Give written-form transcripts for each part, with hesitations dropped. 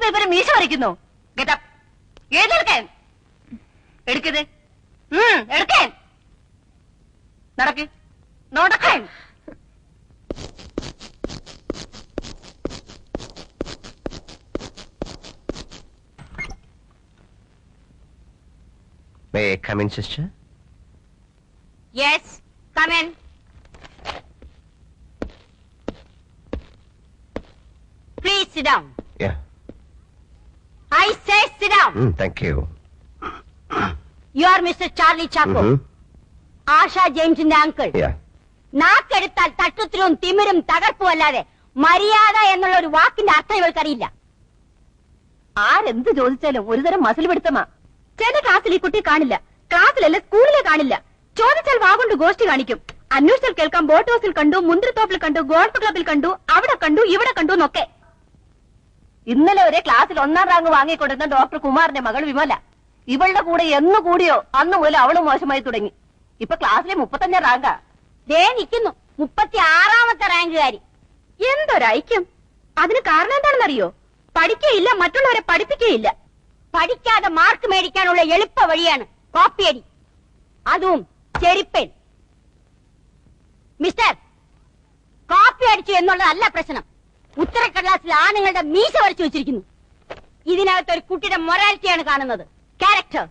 ഇപ്പൊ ഇവര് മീശ വരയ്ക്കുന്നു. എഴുതെടുക്കാൻ എടുക്കത് എടുക്കാൻ നടക്ക് നടക്കാൻ. May I come in, sister? Yes, come in. Please sit down. Yeah. I say sit down. Thank you. You are Mr. Charlie Chaco. Asha James's uncle. Yeah. നാക്കെടുത്താൽ തട്ടുത്തിലും തിമിരും തകർപ്പും അല്ലാതെ മര്യാദ എന്നുള്ള ഒരു വാക്കിന്റെ അർത്ഥം ഇവൾക്കറിയില്ല. ആരെന്ത് ചോദിച്ചാലും ഒരുതരം മസിൽ പിടുത്തമാ. ചില ക്ലാസ്സിൽ ഈ കുട്ടി കാണില്ല, ക്ലാസ്സിലല്ല സ്കൂളിലെ കാണില്ല. ചോദിച്ചാൽ വാഗൊണ്ട് ഗോഷ്ടി കാണിക്കും. അന്വേഷിച്ചാൽ കേൾക്കാം ബോട്ട് ഹൗസിൽ കണ്ടു, മുന്തിരിത്തോപ്പിൽ കണ്ടു, ഗോൾഫ് ക്ലബിൽ കണ്ടു, അവിടെ കണ്ടു, ഇവിടെ കണ്ടു എന്നൊക്കെ. ഇന്നലെ ഒരേ ക്ലാസ്സിൽ 1ാം റാങ്ക് വാങ്ങിക്കൊണ്ടിരുന്ന ഡോക്ടർ കുമാറിന്റെ മകൾ വിമല. ഇവളുടെ കൂടെ എന്ന് കൂടിയോ അന്ന് മുതൽ അവളും മോശമായി തുടങ്ങി. ഇപ്പൊ ക്ലാസ്സിലെ 35ാം റാങ്കാ. ദേ നിൽക്കുന്നു 36ാമത്തെ റാങ്കുകാരി. എന്തൊരൈക്യം! അതിന് കാരണം എന്താണെന്നറിയോ? പഠിക്കുകയില്ല, മറ്റുള്ളവരെ പഠിപ്പിക്കുകയില്ല. പഠിക്കാതെ മാർക്ക് മേടിക്കാനുള്ള എളുപ്പ വഴിയാണ് കോപ്പിയടി, അതും ചെരിപ്പൻ. മിസ്റ്റർ, കോപ്പി അടിച്ചു എന്നുള്ളതല്ല പ്രശ്നം. ഉത്തരക്കടലാസിൽ ആണുങ്ങളുടെ മീശ വരച്ചു വെച്ചിരിക്കുന്നു. ഇതിനകത്ത് ഒരു കുട്ടിയുടെ മൊറാലിറ്റിയാണ് കാണുന്നത്. Character,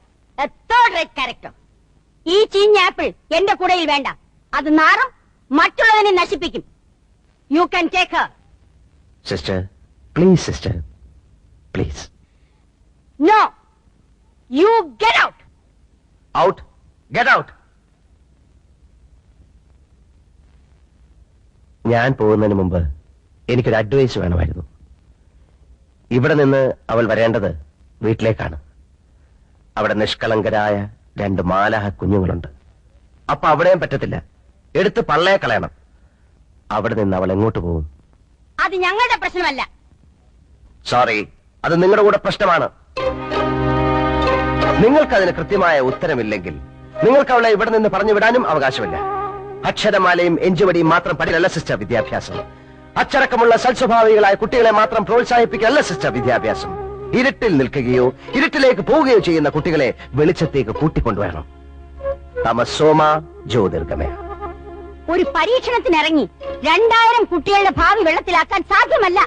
A third rate character. ഈ ചീഞ്ഞ ആപ്പിൾ എന്റെ കൂടയിൽ വേണ്ട. അത് നാറും, മറ്റുള്ളതിനെ നശിപ്പിക്കും. You can take Har. Sister, please, sister, please. No, you get out. Out. Get out. ഞാൻ പോകുന്നതിന് മുമ്പ് എനിക്കൊരു അഡ്വൈസ് വേണമായിരുന്നു. ഇവിടെ നിന്ന് അവൾ വരേണ്ടത് വീട്ടിലേക്കാണ്. അവിടെ നിഷ്കളങ്കരായ 2 മാലാഹ കുഞ്ഞുങ്ങളുണ്ട്. അപ്പൊ അവിടെയും പറ്റത്തില്ല, എടുത്ത് പള്ളയെ കളയണം. അവിടെ നിന്ന് അവൾ എങ്ങോട്ട് പോകും? അത് ഞങ്ങളുടെ പ്രശ്നമല്ല. സോറി, അത് നിങ്ങളുടെ കൂടെ പ്രശ്നമാണ്. നിങ്ങൾക്കതിന് കൃത്യമായ ഉത്തരമില്ലെങ്കിൽ നിങ്ങൾക്ക് അവളെ ഇവിടെ നിന്ന് പറഞ്ഞു വിടാനും അവകാശമില്ല. അക്ഷരമാലയും എഞ്ചുവടിയും മാത്രം പഠിക്കലല്ല സിസ്റ്റർ വിദ്യാഭ്യാസം. അച്ചടക്കമുള്ള സൽസ്വഭാവികളായ കുട്ടികളെ മാത്രം പ്രോത്സാഹിപ്പിക്കലല്ല സിസ്റ്റർ വിദ്യാഭ്യാസം. ഇരുട്ടിൽ നിൽക്കുകയോ ഇരുട്ടിലേക്ക് പോവുകയോ ചെയ്യുന്ന കുട്ടികളെ വെളിച്ചത്തേക്ക് കൂട്ടിക്കൊണ്ടുവരണം. തമസോമ ജ്യോതിർഗമയ. ഒരു പരീക്ഷണത്തിനിറങ്ങി 2000 കുട്ടികളുടെ ഭാവി വെള്ളത്തിലാക്കാൻ സാധ്യമല്ല.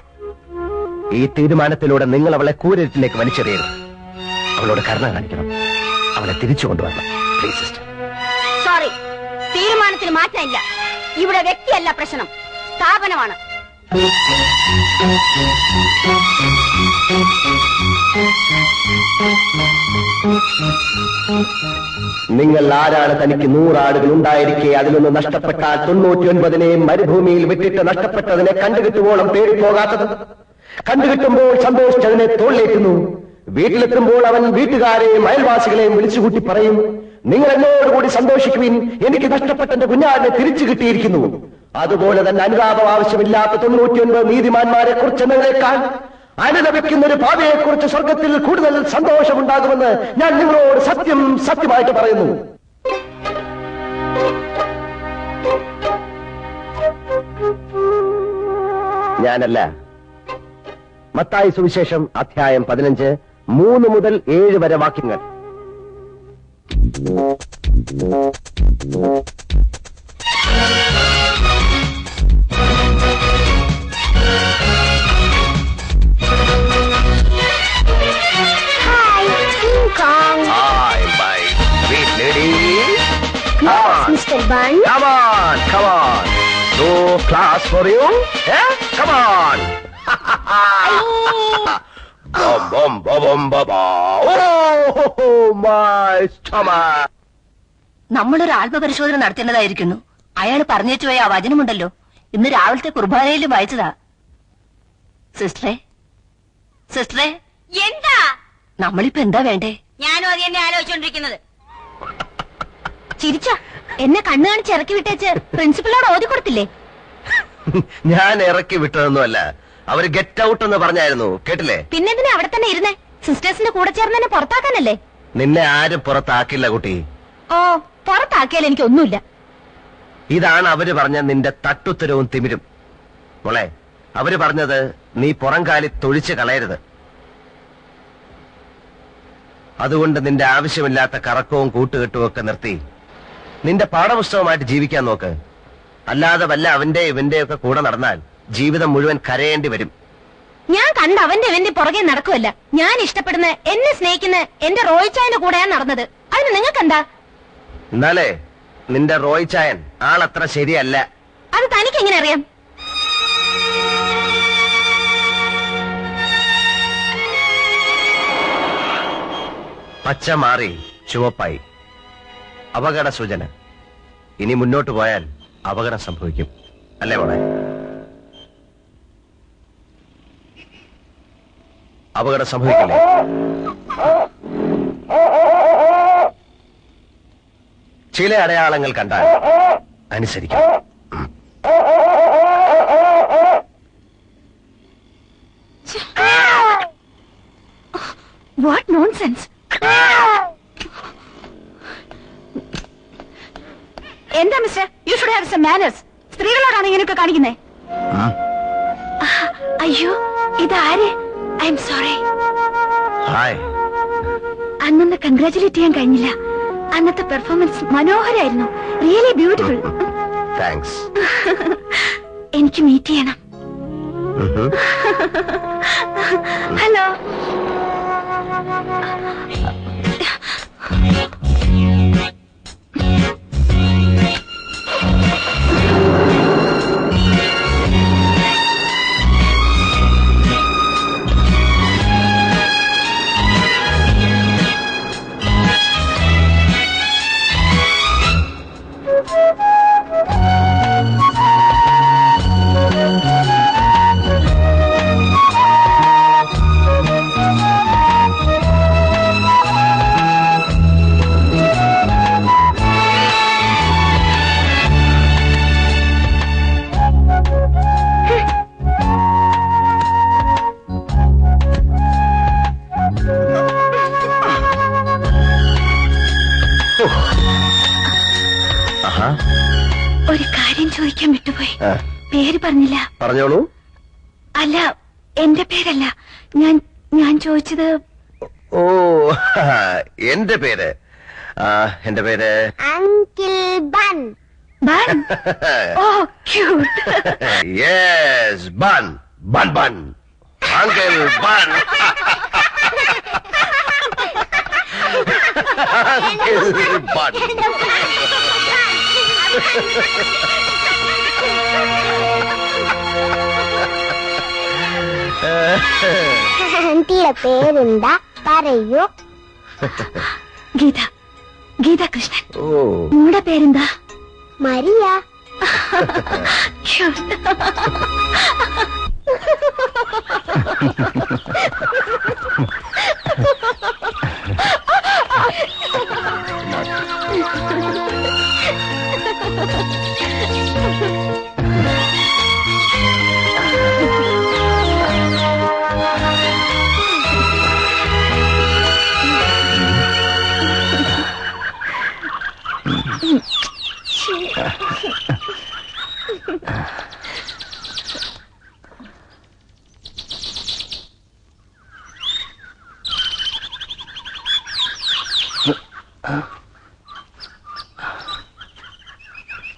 ഈ തീരുമാനത്തിലൂടെ നിങ്ങൾ അവളെ കൂരിട്ടിലേക്ക് വലിച്ചെറിയരുത്. അവളോട് കരുണ കാണിക്കണം. അവളെ തിരിച്ചു കൊണ്ടുവരണം. Please sister. സോറി, തീരുമാനത്തിന് മാറ്റമില്ല. ഇവിടെ വ്യക്തിയല്ല പ്രശ്നം, സ്ഥാപനമാണ്. നിങ്ങൾ ആരാണ്? തനിക്ക് 100 ആടുകൾ ഉണ്ടായിരിക്കെ അതിലൊന്ന് നഷ്ടപ്പെട്ടാൽ 99 മരുഭൂമിയിൽ വിട്ടിട്ട് നഷ്ടപ്പെട്ടതിനെ കണ്ടുകിട്ടുവോളം പേടിപ്പോകാത്തത്? കണ്ടുകിട്ടുമ്പോൾ സന്തോഷിച്ചതിനെ തോളിലേറ്റുന്നു. വീട്ടിലെത്തുമ്പോൾ അവൻ വീട്ടുകാരെയും അയൽവാസികളെയും വിളിച്ചുകൂട്ടി പറയും, നിങ്ങൾ എന്നോടുകൂടി സന്തോഷിക്കുവിൻ, എനിക്ക് നഷ്ടപ്പെട്ട എന്റെ കുഞ്ഞാടിനെ തിരിച്ചു കിട്ടിയിരിക്കുന്നു. അതുപോലെ തന്നെ അനുതാപം ആവശ്യമില്ലാത്ത 99 നീതിമാന്മാരെ കുറിച്ച് എന്നതിനേക്കാൾ അനുലപിക്കുന്ന ഒരു ഭാവിയെക്കുറിച്ച് സ്വർഗത്തിൽ കൂടുതൽ സന്തോഷമുണ്ടാകുമെന്ന് ഞാൻ നിങ്ങളോട് സത്യമായിട്ട് പറയുന്നു. ഞാനല്ല. മത്തായി സുവിശേഷം അധ്യായം 15 3 മുതൽ 7 വരെ വാക്യങ്ങൾ. Hi, my sweet lady. Come on, Mr. Bun. Come on, come on. No class for you? Yeah? Come on. Bum, bum, bum, bum, bum, bum. Oh, my stomach. നമ്മളൊരു ആത്മപരിശോധന നടത്തേണ്ടതായിരിക്കുന്നു. അയാൾ പറഞ്ഞേച്ചു പോയ ആ വചനമുണ്ടല്ലോ, ഇന്ന് രാവിലത്തെ കുർബാനയിൽ വായിച്ചതാ. സിസ്റ്ററെ, സിസ്റ്ററെ, എന്താ? നമ്മളിപ്പോ എന്താ വേണ്ടേ? ഞാനും അത് തന്നെ ആലോചിച്ചോണ്ടിരിക്കുന്നത്. ചിരിച്ച എന്നെ കണ്ണു കാണിച്ച് ഇറക്കി വിട്ടേച്ച് പ്രിൻസിപ്പലിനോട് ഓതി കൊടുത്തില്ലേ? ഞാൻ ഇറക്കി വിട്ടതൊന്നുമല്ല, അവര് ഗെറ്റ് ഔട്ട് എന്ന് പറഞ്ഞായിരുന്നു, കേട്ടില്ലേ? പിന്നെന്തിനാ അവിടെ തന്നെ ഇരുന്നേ? സിസ്റ്റേഴ്സിന്റെ കൂടെ ചേർന്ന് എന്നെ പുറത്താക്കാനല്ലേ? നിന്നെ ആരും പുറത്താക്കില്ല കുട്ടി. ഓ, പുറത്താക്കിയാൽ എനിക്കൊന്നുമില്ല. ഇതാണ് അവര് പറഞ്ഞ നിന്റെ തട്ടുത്തരവും തിമിരും. മോളെ, അവര് പറഞ്ഞത് നീ പുറംകാലി തൊഴിച്ച് കളയരുത്. അതുകൊണ്ട് നിന്റെ ആവശ്യമില്ലാത്ത കറക്കവും കൂട്ടുകെട്ടും ഒക്കെ നിർത്തി നിന്റെ പാഠപുസ്തകമായിട്ട് ജീവിക്കാൻ നോക്ക്. അല്ലാതെ വല്ല അവന്റെ ഇവന്റെ ഒക്കെ കൂടെ നടന്നാൽ ജീവിതം മുഴുവൻ കരയേണ്ടി വരും. ഞാൻ കണ്ട അവന്റെ ഇവന്റെ പുറകെ നടക്കുമല്ല. ഞാൻ ഇഷ്ടപ്പെടുന്ന, എന്നെ സ്നേഹിക്കുന്ന എന്റെ റോയിച്ചായന്റെ കൂടെയാണ് നടന്നത്. അതിന് നിങ്ങൾക്കെന്താ? എന്നാലേ നിന്റെ റോയ് ചായൻ ആളത്ര ശരിയല്ല. അത് തനിക്ക് എങ്ങനെ അറിയാം? പച്ച മാറി ചുവപ്പായി. അപകട സൂചന. ഇനി മുന്നോട്ട് പോയാൽ അപകടം സംഭവിക്കും. അല്ലേ മോളെ? അപകടം സംഭവിക്കില്ലേ? ചില അടയാളങ്ങൾ കണ്ടാൽ അനുസരിക്കണം. What nonsense! എന്താ mister, you should have some manners. സ്ത്രീകളോടാണ് ഇങ്ങനെയൊക്കെ കാണിക്കുന്നേ. അയ്യോ, ഇതാര്? I am sorry. ഹായ്. അന്നൊന്ന് കൺഗ്രാറ്റുലേറ്റ് ചെയ്യാൻ കഴിഞ്ഞില്ല. അന്നത്തെ പെർഫോമൻസ് മനോഹരായിരുന്നു. Really beautiful. താങ്ക്സ്. എനിക്ക് മീറ്റ് ചെയ്യണം. ഹലോ. ഒരു കാര്യം ചോദിക്കാൻ വിട്ടുപോയി. പേര് പറഞ്ഞില്ല. പറഞ്ഞോളൂ. അല്ല, എന്റെ പേരല്ല. ഞാൻ ചോദിച്ചത്. ഓ, എന്റെ പേര് അങ്കിൾ ബൻ. ബൻ? ഓ, ക്യൂട്ട്. യെസ്, ബൻ ബൻ ബൻ. അങ്കിൾ ബൻ. അങ്കിൾ ബൻ. ആന്റിയുടെ പേരെന്താ പറയൂ? ഗീത. ഗീത കൃഷ്ണൻ. ഓ, നിങ്ങളുടെ പേരെന്താ? മരിയ.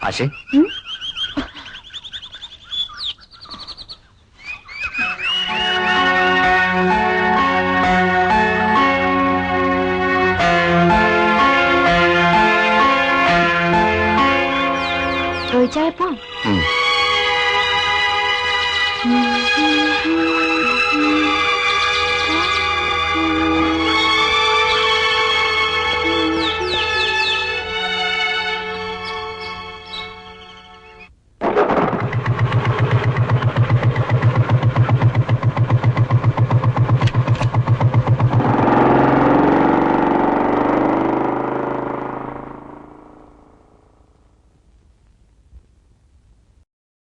ആശേ,